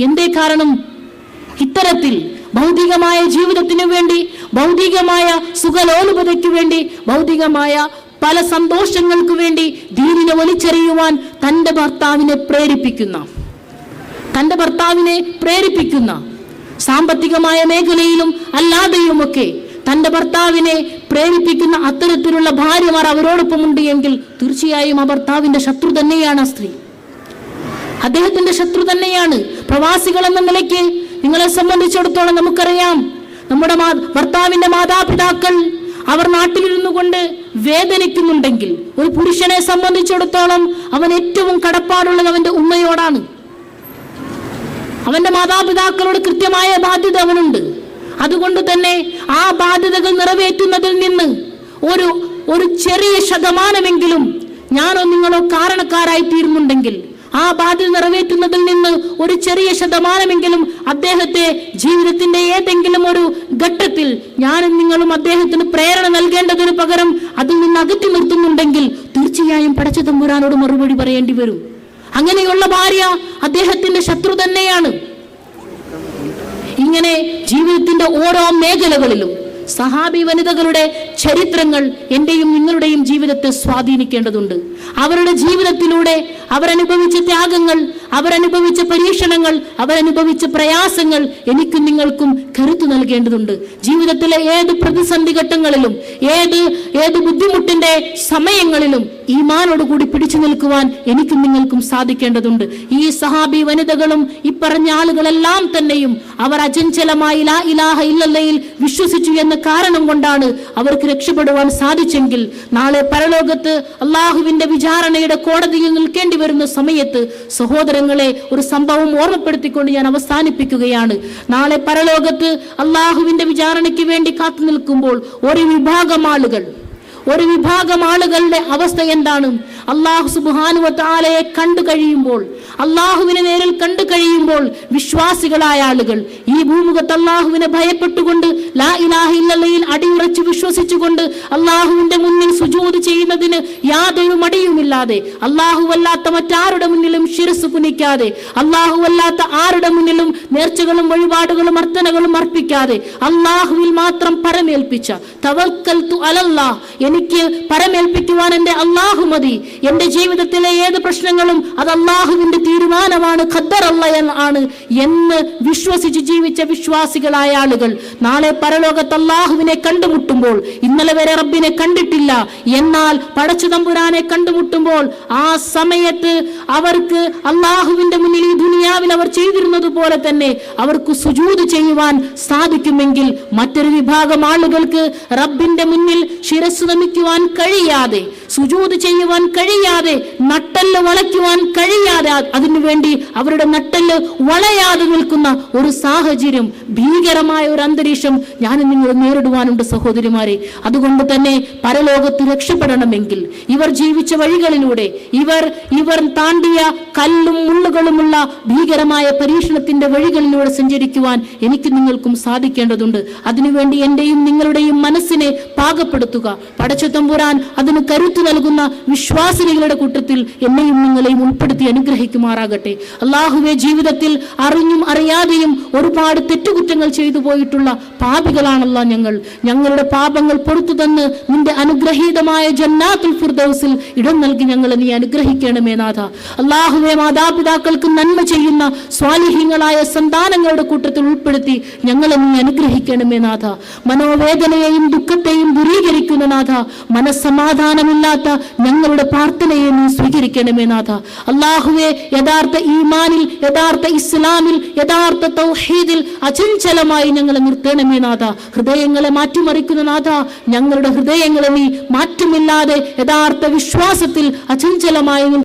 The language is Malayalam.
എന്തേ കാരണം? ഇത്തരത്തിൽ ഭൗതികമായ ജീവിതത്തിനു വേണ്ടി, ഭൗതികമായ സുഖലോലുപതയ്ക്കു വേണ്ടി, ഭൗതികമായ പല സന്തോഷങ്ങൾക്ക് വേണ്ടി ദീനിനെ വലിച്ചെറിയുവാൻ തൻ്റെ ഭർത്താവിനെ പ്രേരിപ്പിക്കുന്ന സാമ്പത്തികമായ മേഖലയിലും അല്ലാതെയുമൊക്കെ തൻ്റെ ഭർത്താവിനെ പ്രേരിപ്പിക്കുന്ന അത്തരത്തിലുള്ള ഭാര്യമാർ അവരോടൊപ്പമുണ്ട് എങ്കിൽ തീർച്ചയായും ആ ഭർത്താവിന്റെ ശത്രു തന്നെയാണ് ആ സ്ത്രീ, അദ്ദേഹത്തിന്റെ ശത്രു തന്നെയാണ്. പ്രവാസികൾ എന്ന നിലയ്ക്ക് നിങ്ങളെ സംബന്ധിച്ചിടത്തോളം നമുക്കറിയാം, നമ്മുടെ ഭർത്താവിന്റെ മാതാപിതാക്കൾ അവർ നാട്ടിലിരുന്നു കൊണ്ട് വേദനിക്കുന്നുണ്ടെങ്കിൽ ഒരു പുരുഷനെ സംബന്ധിച്ചിടത്തോളം അവൻ ഏറ്റവും കടപ്പാടുള്ളത് അവന്റെ ഉമ്മയോടാണ്. അവന്റെ മാതാപിതാക്കളോട് കൃത്യമായ ബാധ്യത അവനുണ്ട്. അതുകൊണ്ട് തന്നെ ആ ബാധ്യതകൾ നിറവേറ്റുന്നതിൽ നിന്ന് ഒരു ചെറിയ ശതമാനമെങ്കിലും ഞാനോ നിങ്ങളോ കാരണക്കാരായി തീരുന്നുണ്ടെങ്കിൽ, ആ ബാധ്യത നിറവേറ്റുന്നതിൽ നിന്ന് ഒരു ചെറിയ ശതമാനമെങ്കിലും അദ്ദേഹത്തെ ജീവിതത്തിന്റെ ഏതെങ്കിലും ഒരു ഘട്ടത്തിൽ ഞാനും നിങ്ങളും അദ്ദേഹത്തിന് പ്രേരണ നൽകേണ്ടതിന് പകരം അതിൽ നിന്ന് അകറ്റി നിർത്തുന്നുണ്ടെങ്കിൽ തീർച്ചയായും പടച്ച തമ്പുരാനോട് മറുപടി പറയേണ്ടി വരും. അങ്ങനെയുള്ള ഭാര്യ അദ്ദേഹത്തിന്റെ ശത്രു തന്നെയാണ്. ഇങ്ങനെ ജീവിതത്തിന്റെ ഓരോ മേഖലകളിലും സഹാബി വനിതകളുടെ ചരിത്രങ്ങൾ എന്റെയും നിങ്ങളുടെയും ജീവിതത്തെ സ്വാധീനിക്കേണ്ടതുണ്ട്. അവരുടെ ജീവിതത്തിലൂടെ അവരനുഭവിച്ച ത്യാഗങ്ങൾ, അവരനുഭവിച്ച പരീക്ഷണങ്ങൾ, അവരനുഭവിച്ച പ്രയാസങ്ങൾ എനിക്കും നിങ്ങൾക്കും കരുത്തു നൽകേണ്ടതുണ്ട്. ജീവിതത്തിലെ ഏത് പ്രതിസന്ധി ഘട്ടങ്ങളിലും, ഏത് ബുദ്ധിമുട്ടിന്റെ സമയങ്ങളിലും ഈമാനോടുകൂടി പിടിച്ചു നിൽക്കുവാൻ എനിക്കും നിങ്ങൾക്കും സാധിക്കേണ്ടതുണ്ട്. ഈ സഹാബി വനിതകളും ഇപ്പറഞ്ഞ ആളുകളെല്ലാം തന്നെയും അവർ അചഞ്ചലമായി ലാ ഇലാഹ ഇല്ലല്ലയിൽ വിശ്വസിച്ചു എന്ന കാരണം കൊണ്ടാണ് അവർക്ക് രക്ഷപ്പെടുവാൻ സാധിച്ചെങ്കിൽ, നാളെ പരലോകത്ത് അള്ളാഹുവിന്റെ വിചാരണയുടെ കോടതിയിൽ നിൽക്കേണ്ടി വരുന്ന സമയത്ത് സഹോദരങ്ങളെ ഒരു സംഭവം ഓർമ്മപ്പെടുത്തിക്കൊണ്ട് ഞാൻ അവസാനിപ്പിക്കുകയാണ്. നാളെ പരലോകത്ത് അള്ളാഹുവിന്റെ വിചാരണയ്ക്ക് വേണ്ടി കാത്തു നിൽക്കുമ്പോൾ ഒരു വിഭാഗം ആളുകളുടെ അവസ്ഥ എന്താണ്? അള്ളാഹു സുബ്ഹാനഹു വ തആലയെ കണ്ടു കഴിയുമ്പോൾ, അള്ളാഹുവിനെ നേരിൽ കണ്ടു കഴിയുമ്പോൾ വിശ്വാസികളായ ആളുകൾ ഈ ഭൂമുഖത്ത് അള്ളാഹുവിനെ ഭയപ്പെട്ടുകൊണ്ട് ലാ ഇലാഹ ഇല്ലല്ലയിൽ അടിയുറച്ച് വിശ്വസിച്ചുകൊണ്ട് അള്ളാഹുവിന്റെ മുന്നിൽ സുജൂദ് ചെയ്യുന്നതിന് യാതൊരു മടിയുമില്ലാതെ, അല്ലാത്ത മറ്റാരുടെ മുന്നിലും ശിരസ് കുനിക്കാതെ, അല്ലാത്ത ആരുടെ മുന്നിലും നേർച്ചകളും വഴിപാടുകളും അർത്ഥനകളും അർപ്പിക്കാതെ അള്ളാഹുവിൽ മാത്രം പരമേൽപ്പിച്ച തവക്കൽതു അലല്ലാഹ്, എനിക്ക് പരമേൽപ്പിക്കുവാൻ എന്റെ അള്ളാഹു മതി, എന്റെ ജീവിതത്തിലെ ഏത് പ്രശ്നങ്ങളും അത് അള്ളാഹുവിന്റെ തീരുമാനമാണ്, ഖദ്ദറല്ലാഹ് എന്ന് വിശ്വസിച്ച് ജീവിച്ച വിശ്വാസികളായ ആളുകൾ നാളെ പരലോകത്ത് അള്ളാഹുവിനെ കണ്ടുമുട്ടുമ്പോൾ, ഇന്നലെ വരെ റബ്ബിനെ കണ്ടിട്ടില്ല എന്നാൽ പടച്ച തമ്പുരാനെ കണ്ടുമുട്ടുമ്പോൾ ആ സമയത്ത് അവർക്ക് അള്ളാഹുവിന്റെ മുന്നിൽ ഈ ദുനിയാവിൽ അവർ ചെയ്തിരുന്നത് പോലെ തന്നെ അവർക്ക് സുജൂദ് ചെയ്യുവാൻ സാധിക്കുമെങ്കിൽ, മറ്റൊരു വിഭാഗം ആളുകൾക്ക് റബ്ബിന്റെ മുന്നിൽ ശിരസ് നമിക്കുവാൻ കഴിയാതെ, സുജൂദ് ചെയ്യുവാൻ കഴിയാതെ, നട്ടെല്ല് വളയ്ക്കുവാൻ കഴിയാതെ, അതിനുവേണ്ടി അവരുടെ നട്ടെല്ല് വളയാതെ നിൽക്കുന്ന ഒരു സാഹചര്യം, ഭീകരമായ ഒരു അന്തരീക്ഷം ഞാൻ നിങ്ങൾ നേരിടുവാനുണ്ട് സഹോദരിമാരെ. അതുകൊണ്ട് തന്നെ പരലോകത്ത് രക്ഷപ്പെടണമെങ്കിൽ ഇവർ ജീവിച്ച വഴികളിലൂടെ, ഇവർ താണ്ടിയ കല്ലും മുള്ളുകളുമുള്ള ഭീകരമായ പരീക്ഷണത്തിന്റെ വഴികളിലൂടെ സഞ്ചരിക്കുവാൻ എനിക്ക് നിങ്ങൾക്കും സാധിക്കേണ്ടതുണ്ട്. അതിനുവേണ്ടി എന്റെയും നിങ്ങളുടെയും മനസ്സിനെ പാകപ്പെടുത്തുക. പടച്ച തമ്പുരാൻ അതിന് കരുത്തു നൽകുന്ന വിശ്വാസിനികളുടെ കൂട്ടത്തിൽ എന്നെയും നിങ്ങളെയും ഉൾപ്പെടുത്തി അനുഗ്രഹിക്കുമാറാകട്ടെ. അള്ളാഹുവെ, ജീവിതത്തിൽ അറിഞ്ഞും അറിയാതെയും ഒരുപാട് തെറ്റുകുറ്റങ്ങൾ ചെയ്തു പോയിട്ടുള്ള പാപികളാണല്ലോ ഞങ്ങളുടെ പാപങ്ങൾ പൊറുത്തു തന്ന് നിന്റെ അനുഗ്രഹീതമായ ജന്നാത്തുൽ ഫിർദൗസിൽ ഇടം നൽകി ഞങ്ങളെ നീ അനുഗ്രഹിക്കണമേ നാഥ. അള്ളാഹുവെ, മാതാപിതാക്കൾക്ക് നന്മ ചെയ്യുന്ന സ്വാലിഹീങ്ങളായ സന്താനങ്ങളുടെ കൂട്ടത്തിൽ ഉൾപ്പെടുത്തി ഞങ്ങളെ നീ അനുഗ്രഹിക്കണമേ നാഥ. മനോവേദനയെയും ദുഃഖത്തെയും ദൂരീകരിക്കുന്ന നാഥ, മനസ്സമാധാനമില്ലാത്ത ഞങ്ങളുടെ പ്രാർത്ഥനയെ നീ സ്വീകരിക്കണമേ നാഥ. അള്ളാഹുവെ, യഥാർത്ഥ ഈമാനിൽ, യഥാർത്ഥ ഇസ്ലാമിൽ, യഥാർത്ഥ തൗഹീദിൽ അചഞ്ചലമായി ഞങ്ങളെ നിർത്തണമേ നാഥ. ഹൃദയങ്ങളെ മാറ്റിമറിക്കുന്ന നാഥ, ഞങ്ങളുടെ ഹൃദയങ്ങളെ നീ മാറ്റമില്ലാതെ യഥാർത്ഥ വിശ്വാസത്തിൽ അചഞ്ചലമായി